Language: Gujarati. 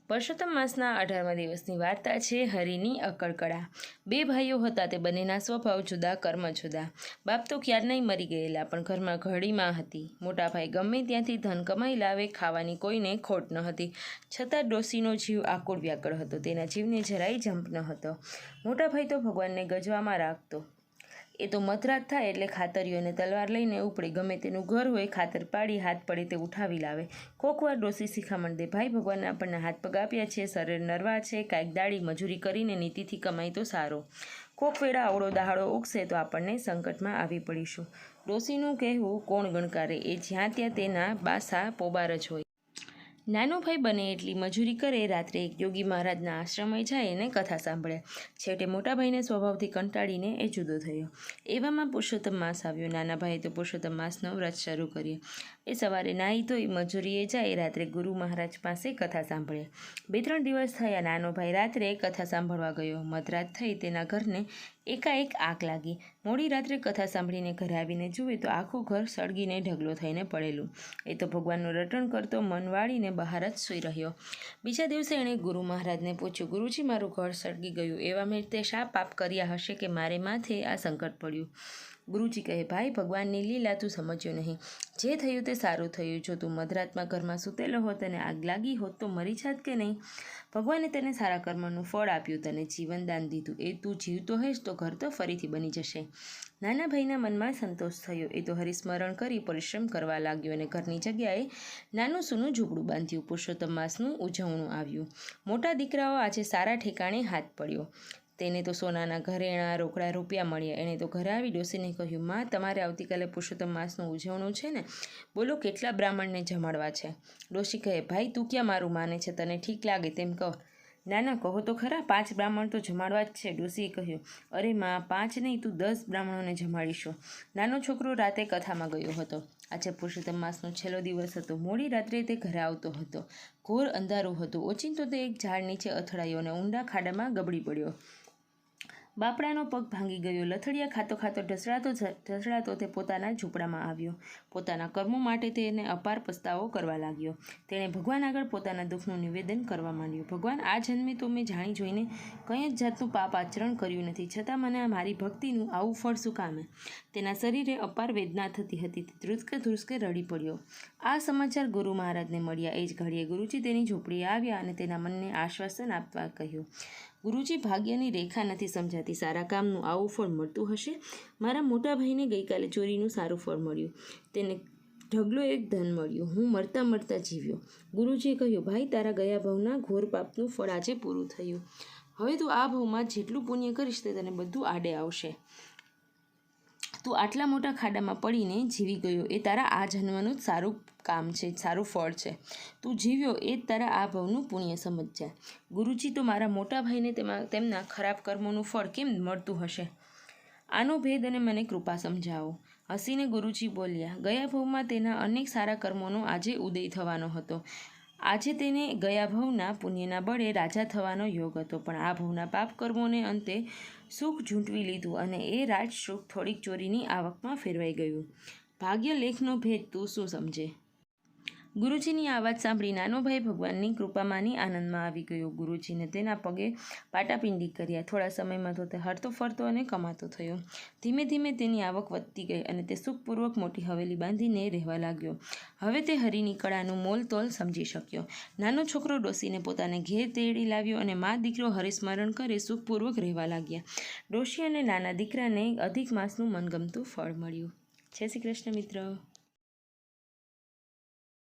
પરસોત્તમ માસના 18મા દિવસની વાર્તા છે હરિની અકળકળા। બે ભાઈઓ હતા, તે બંનેના સ્વભાવ જુદા, કર્મ જુદા। બાપ તો ક્યારનાય મરી ગયેલા, પણ ઘરમાં ઘડીમાં હતી। મોટા ભાઈ ગમે ત્યાંથી ધન કમાઈ લાવે, ખાવાની કોઈને ખોટ ન હતી, છતાં ડોશીનો જીવ આકુળ વ્યાકળ હતો। તેના જીવને જરાય જંપ ન હતો। મોટા ભાઈ તો ભગવાનને ગજવામાં રાખતો। એ તો મધરાત થાય એટલે ખાતરીઓ અને તલવાર લઈને ઉપડી, ગમે તેનું ઘર હોય ખાતર પાડી હાથ પડે તે ઉઠાવી લાવે। કોકવાર ડોશી શિખામણ દે, ભાઈ ભગવાને આપણને હાથ પગ આપ્યા છે, શરીર નરવા છે, કાંઈક દાડી મજૂરી કરીને નીતિથી કમાય તો સારો, કોક વેળા અવળો દહાડો ઉગશે તો આપણને સંકટમાં આવી પડીશું। ડોશીનું કહેવું કોણ ગણકારે, એ જ્યાં ત્યાં તેના બાસા પોબાર જ હોય। નાનો ભાઈ બને એટલી મજૂરી કરે, રાત્રે એક યોગી મહારાજના આશ્રમે જાય અને કથા સાંભળે। છેવટે મોટા ભાઈને સ્વભાવથી કંટાળીને એ જુદો થયો। એવામાં પુરુષોત્તમ માસ આવ્યો। નાના ભાઈએ તો પુરુષોત્તમ માસનો વ્રત શરૂ કર્યો। એ સવારે નાહી ધોઈ મજૂરીએ જાય, રાત્રે ગુરુ મહારાજ પાસે કથા સાંભળે। 2-3 દિવસ થયા, નાનો ભાઈ રાત્રે કથા સાંભળવા ગયો। મધરાત થઈ, તેના ઘરને એકાએક આગ લાગી। મોડી રાત્રે કથા સાંભળીને ઘરે આવીને જુએ તો આખું ઘર સળગીને ઢગલો થઈને પડેલું। એ તો ભગવાનનું રટણ કરતો મન વાળીને બહાર જ સૂઈ રહ્યો। બીજા દિવસે એણે ગુરુ મહારાજને પૂછ્યું, ગુરુજી, મારું ઘર સળગી ગયું, એવા મેં તે શા પાપ કર્યા હશે કે મારે માથે આ સંકટ પડ્યું? ગુરુજી કહે, ભાઈ, ભગવાનની લીલા તું સમજ્યો નહીં। જે થયું તે સારું થયું। જો તું મધરાતમાં ઘરમાં સૂતેલો હોત અને આગ લાગી હોત તો મરી જાત કે નહીં? ભગવાને તને સારા કર્મનું ફળ આપ્યું, તને જીવન દાન દીધું, એ તું જીવતો હોઈશ તો ઘર તો ફરીથી બની જશે। નાના ભાઈના મનમાં સંતોષ થયો। એ તો હરિસ્મરણ કરી પરિશ્રમ કરવા લાગ્યો અને ઘરની જગ્યાએ નાનું સૂનું ઝૂંપડું બાંધ્યું। પુરુષોત્તમ માસનું ઉજવણું આવ્યું। મોટા દીકરાઓ આજે સારા ઠેકાણે હાથ પડ્યો। તેને તો સોનાના ઘરેણાં, રોકડા રૂપિયા મળ્યા। એણે તો ઘરે આવી ડોશીને કહ્યું, માં, તમારે આવતીકાલે પુરુષોત્તમ માસનું ઉજવણું છે ને, બોલો કેટલા બ્રાહ્મણને જમાડવા છે? ડોશી કહે, ભાઈ, તું ક્યાં મારું માને છે? તને ઠીક લાગે તેમ કહો। ના ના, કહો તો ખરા, 5 બ્રાહ્મણ તો જમાડવા જ છે। ડોશીએ કહ્યું, અરે માં, 5 નહીં, તું 10 બ્રાહ્મણોને જમાડીશું। નાનો છોકરો રાતે કથામાં ગયો હતો। આજે પુરુષોત્તમ માસનો છેલ્લો દિવસ હતો। મોડી રાત્રે તે ઘરે આવતો હતો। ઘોર અંધારું હતું। ઓચિંતો તે એક ઝાડ નીચે અથડાયો અને ઊંડા ખાડામાં ગબડી પડ્યો। બાપડાનો પગ ભાંગી ગયો। લથડિયા ખાતો ખાતો ઢસડાતો તે પોતાના ઝૂંપડામાં આવ્યો। પોતાના કર્મો માટે તેને અપાર પસ્તાવો કરવા લાગ્યો। તેણે ભગવાન આગળ પોતાના દુઃખનું નિવેદન કરવા માંડ્યું। ભગવાન, આ જન્મે તો મેં જાણી જોઈને કંઈ જ જાતનું પાપ આચરણ કર્યું નથી, છતાં મને આ મારી ભક્તિનું આવું ફળ શું કામે? તેના શરીરે અપાર વેદના થતી હતી। તે ધ્રુસકે ધ્રુસકે રડી પડ્યો। આ સમાચાર ગુરુ મહારાજને મળ્યા। એ જ ઘડીએ ગુરુજી તેની ઝૂંપડીએ આવ્યા અને તેના મનને આશ્વાસન આપવા કહ્યું, ગુરુજી, ભાગ્યની રેખા નથી સમજાતી, સારા કામનું આવું ફળ મળતું હશે? મારા મોટા ભાઈને ગઈકાલે ચોરીનું સારું ફળ મળ્યું, તેને ઢગલો એક ધન મળ્યું, હું મરતા મરતા જીવ્યો। ગુરુજીએ કહ્યું, ભાઈ, તારા ગયા ભાવના ઘોર પાપનું ફળ આજે પૂરું થયું। હવે તું આ ભાવમાં જેટલું પુણ્ય કરીશ તે તને બધું આડે આવશે। તું આટલા મોટા ખાડામાં પડીને જીવી ગયો એ તારા આ જન્મનું જ સારું કામ છે, સારું ફળ છે। તું જીવ્યો એ જ તારા આ ભાવનું પુણ્ય સમજજા। ગુરુજી, તો મારા મોટા ભાઈને તેમના ખરાબ કર્મોનું ફળ કેમ મળતું હશે? આનો ભેદ અને મને કૃપા સમજાવો। હસીને ગુરુજી બોલ્યા, ગયા ભાવમાં તેના અનેક સારા કર્મોનો આજે ઉદય થવાનો હતો। આજે તેને ગયા ભાવના પુણ્યના બળે રાજા થવાનો યોગ હતો, પણ આ ભાવના પાપ કર્મોને અંતે સુખ ઝૂંટવી લીધું અને એ રાજ સુખ થોડીક ચોરીની આવકમાં ફેરવાઈ ગયું। ભાગ્ય લેખનો ભેદ તું શું સમજે? ગુરુજીની આ વાત સાંભળી નાનો ભાઈ ભગવાનની કૃપામાંની આનંદમાં આવી ગયો। ગુરુજીને તેના પગે પાટાપિંડી કર્યા। થોડા સમયમાં તો તે હરતો ફરતો અને કમાતો થયો। ધીમે ધીમે તેની આવક વધતી ગઈ અને તે સુખપૂર્વક મોટી હવેલી બાંધીને રહેવા લાગ્યો। હવે તે હરિની કળાનું મોલતોલ સમજી શક્યો। નાનો છોકરો ડોશીને પોતાને ઘેર તેડી લાવ્યો અને મા દીકરો હરિસ્મરણ કરી સુખપૂર્વક રહેવા લાગ્યા। ડોશી અને નાના દીકરાને અધિક માસનું મનગમતું ફળ મળ્યું। જય શ્રી કૃષ્ણ મિત્રો।